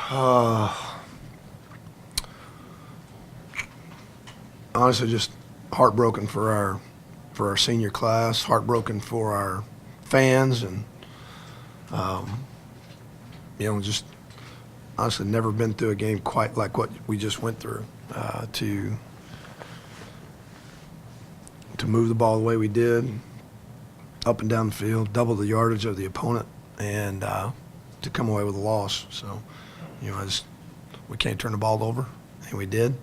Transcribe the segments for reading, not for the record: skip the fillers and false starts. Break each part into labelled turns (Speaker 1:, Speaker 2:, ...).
Speaker 1: Uh, Honestly, just heartbroken for our senior class, heartbroken for our fans, and just honestly never been through a game quite like what we just went through. To move the ball the way we did, up and down the field, double the yardage of the opponent, and to come away with a loss. So, we can't turn the ball over, and we did,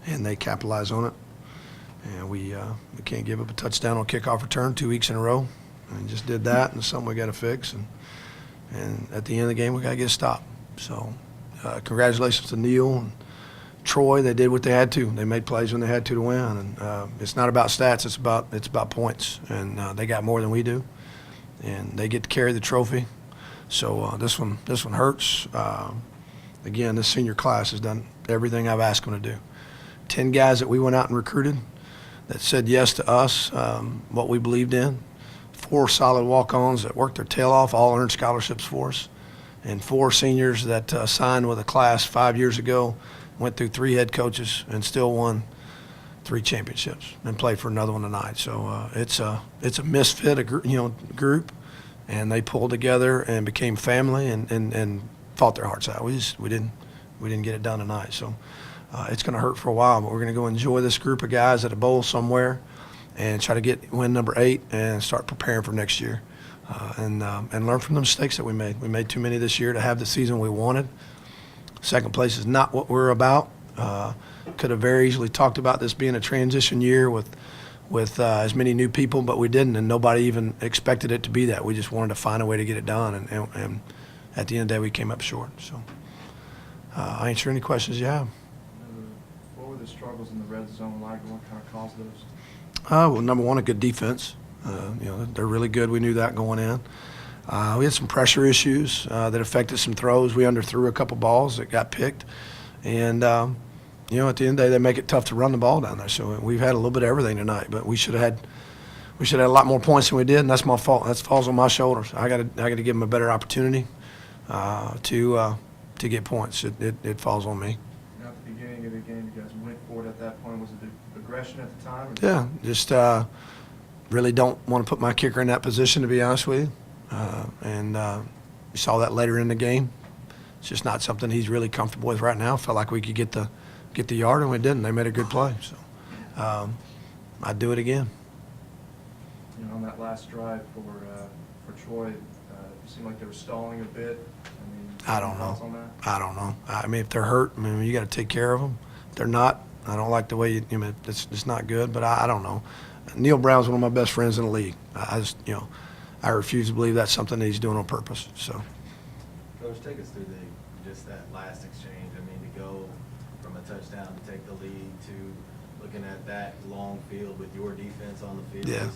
Speaker 1: and they capitalized on it. And we can't give up a touchdown on kickoff return 2 weeks in a row, and just did that, and it's something we got to fix. And at the end of the game, we got to get a stop. So, congratulations to Neil and Troy. They did what they had to. They made plays when they had to win. And it's not about stats. It's about points. And they got more than we do, and they get to carry the trophy. So this one hurts. Again, this senior class has done everything I've asked them to do. 10 guys that we went out and recruited that said yes to us, what we believed in. 4 solid walk-ons that worked their tail off, all earned scholarships for us. And 4 seniors that signed with a class 5 years ago, went through 3 head coaches, and still won 3 championships and played for another one tonight. So it's a misfit group, and they pulled together and became family and fought their hearts out. We didn't get it done tonight. So it's going to hurt for a while, but we're going to go enjoy this group of guys at a bowl somewhere and try to win number 8 and start preparing for next year. And learn from the mistakes that we made. We made too many this year to have the season we wanted. Second place is not what we're about. Could have very easily talked about this being a transition year with as many new people, but we didn't, and nobody even expected it to be that. We just wanted to find a way to get it done, and at the end of the day, we came up short. So I'll answer any questions you have.
Speaker 2: What were the struggles in the red zone like, and what kind of caused those?
Speaker 1: Well, number one, a good defense. They're really good. We knew that going in. We had some pressure issues that affected some throws. We underthrew a couple balls that got picked. And, at the end of the day, they make it tough to run the ball down there. So we've had a little bit of everything tonight, but we should have had a lot more points than we did, and that's my fault. That falls on my shoulders. I got to give them a better opportunity to get points. It falls on me.
Speaker 2: At the beginning of the game, you guys went for it at that point. Was it the aggression at the time?
Speaker 1: Yeah, just really don't want to put my kicker in that position, to be honest with you. We saw that later in the game. It's just not something he's really comfortable with right now. Felt like we could get the yard, and we didn't. They made a good play. So I'd do it again.
Speaker 2: On that last drive for Troy, it seemed like they were stalling a bit.
Speaker 1: I don't know. I don't know. I mean, if they're hurt, you got to take care of them. If they're not, I don't like the way it's not good, but I don't know. Neil Brown's one of my best friends in the league. I refuse to believe that's something that he's doing on purpose. So,
Speaker 3: Coach, take us through just that last exchange. To go from a touchdown to take the lead to looking at that long field with your defense on the field.
Speaker 1: Yeah.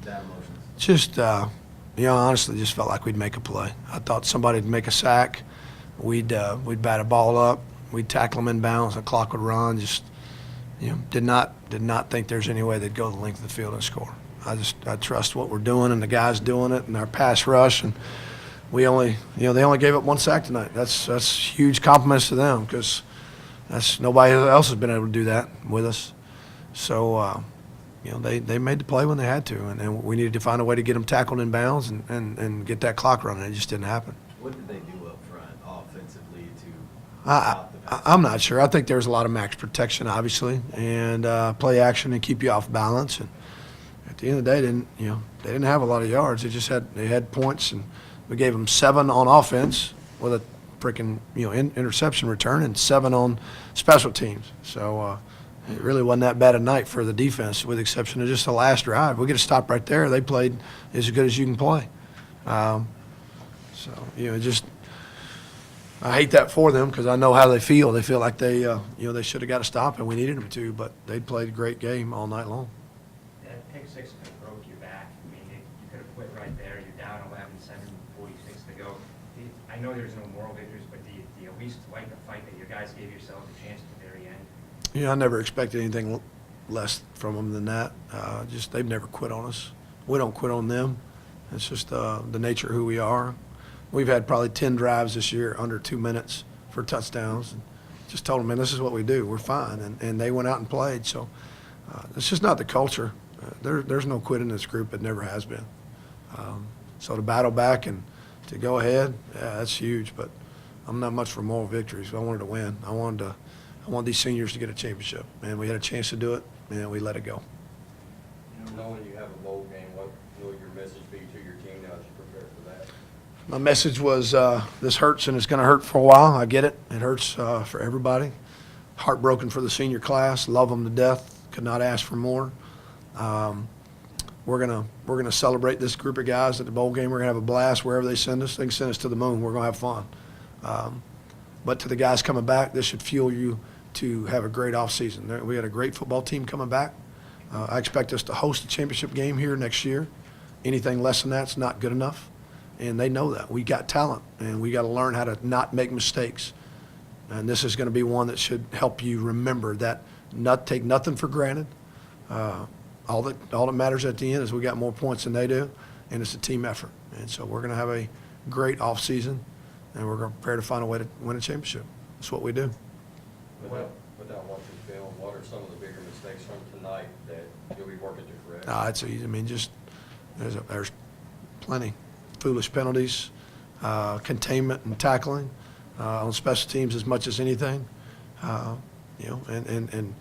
Speaker 3: That emotions.
Speaker 1: Just, honestly, just felt like we'd make a play. I thought somebody'd make a sack. We'd bat a ball up. We'd tackle them in bounds. The clock would run. Just, did not think there's any way they'd go the length of the field and score. I trust what we're doing and the guys doing it and our pass rush, and they only gave up 1 sack tonight. That's huge compliments to them, because nobody else has been able to do that with us. So they made the play when they had to, and we needed to find a way to get them tackled in bounds and get that clock running. It just didn't happen.
Speaker 3: What did they do up front offensively to stop the pass?
Speaker 1: I'm not sure. I think there was a lot of max protection, obviously, and play action and keep you off balance. And at the end of the day, they didn't have a lot of yards. They had points, and we gave them 7 on offense with a freaking interception return and 7 on special teams. So it really wasn't that bad a night for the defense, with the exception of just the last drive. We get a stop right there. They played as good as you can play. I hate that for them, because I know how they feel. They feel like they should have got a stop, and we needed them to, but they played a great game all night long.
Speaker 4: That pick six kind of broke your back. You could have quit right there. You're down 11, 7:46 to go. I know there's no moral victories, but do you at least like the fight that you guys gave yourselves a chance at the very end?
Speaker 1: I never expected anything less from them than that. They've never quit on us. We don't quit on them. It's just the nature of who we are. We've had probably 10 drives this year under 2 minutes for touchdowns. And just told them, man, this is what we do. We're fine. And they went out and played. So it's just not the culture. There's no quit in this group. It never has been. So to battle back and to go ahead, yeah, that's huge. But I'm not much for moral victories. I wanted to win. I wanted these seniors to get a championship. And we had a chance to do it, and we let it go.
Speaker 5: Knowing you have a bowl game, what will your message be to your team now as you prepare for that?
Speaker 1: My message was this hurts, and it's going to hurt for a while. I get it. It hurts for everybody. Heartbroken for the senior class. Love them to death. Could not ask for more. We're gonna celebrate this group of guys at the bowl game. We're gonna have a blast wherever they send us. They can send us to the moon. We're gonna have fun. But to the guys coming back, this should fuel you to have a great offseason. We had a great football team coming back. I expect us to host a championship game here next year. Anything less than that's not good enough, and they know that. We got talent, and we got to learn how to not make mistakes. And this is going to be one that should help you remember that. Not take nothing for granted. All that matters at the end is we got more points than they do, and it's a team effort. And so we're going to have a great offseason, and we're going to prepare to find a way to win a championship. That's what we do.
Speaker 5: Without watching film, what are some of the bigger mistakes from tonight that you'll be working to correct?
Speaker 1: It's easy. I mean, just there's plenty. Foolish penalties, containment and tackling on special teams as much as anything. And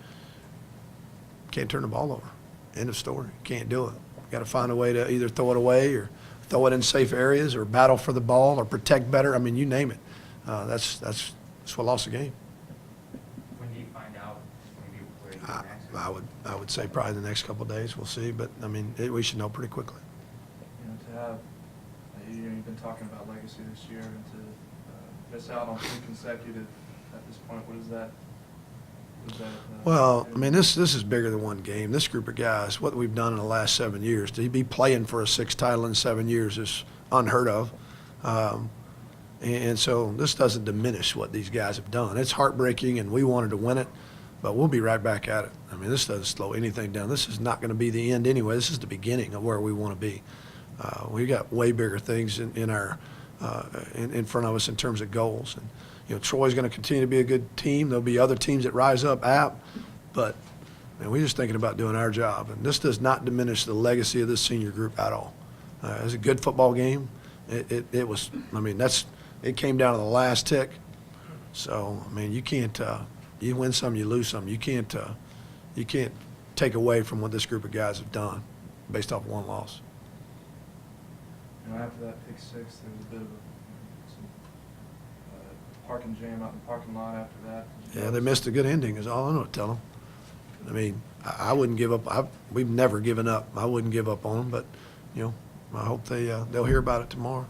Speaker 1: can't turn the ball over. End of story. Can't do it. Got to find a way to either throw it away or throw it in safe areas or battle for the ball or protect better. I mean, you name it. That's what lost the game.
Speaker 4: When do you find out maybe where you go next?
Speaker 1: I would say probably the next couple of days. We'll see. But I mean, we should know pretty quickly.
Speaker 2: To have, you've been talking about legacy this year, and to miss out on 3 consecutive at this point, what is that?
Speaker 1: Well, I mean, this is bigger than one game. This group of guys, what we've done in the last 7 years, to be playing for a 6th title in 7 years is unheard of. And so this doesn't diminish what these guys have done. It's heartbreaking, and we wanted to win it, but we'll be right back at it. I mean, this doesn't slow anything down. This is not going to be the end anyway. This is the beginning of where we want to be. We got way bigger things in front of us in terms of goals. And Troy's going to continue to be a good team. There'll be other teams that rise up, but we're just thinking about doing our job. And this does not diminish the legacy of this senior group at all. It was a good football game. It was. I mean, it came down to the last tick. So I mean, you can't. You win some, you lose some. You can't take away from what this group of guys have done based off one loss.
Speaker 2: After that pick 6, there was a bit of some parking jam out in the parking lot after that.
Speaker 1: Yeah, they missed a good ending is all I know to tell them. I mean, I wouldn't give up. We've never given up. I wouldn't give up on them, but, I hope they'll hear about it tomorrow.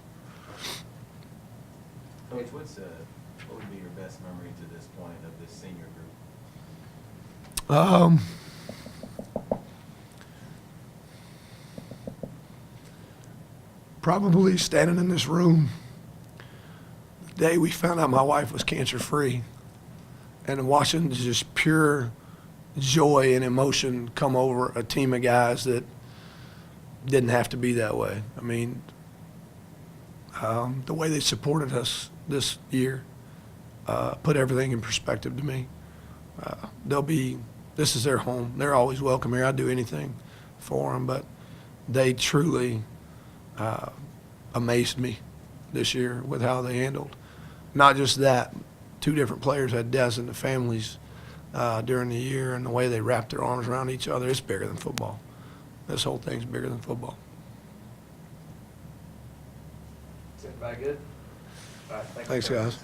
Speaker 3: Coach, what would be your best memory to this point of this senior group?
Speaker 1: Probably standing in this room the day we found out my wife was cancer-free and watching just pure joy and emotion come over a team of guys that didn't have to be that way. I mean, the way they supported us this year put everything in perspective to me. This is their home. They're always welcome here. I'd do anything for them, but they truly amazed me this year with how they handled. Not just that, 2 different players had deaths in the families during the year, and the way they wrapped their arms around each other, it's bigger than football. This whole thing's bigger than football.
Speaker 2: Is everybody good? All right,
Speaker 1: Thanks, guys.
Speaker 3: So,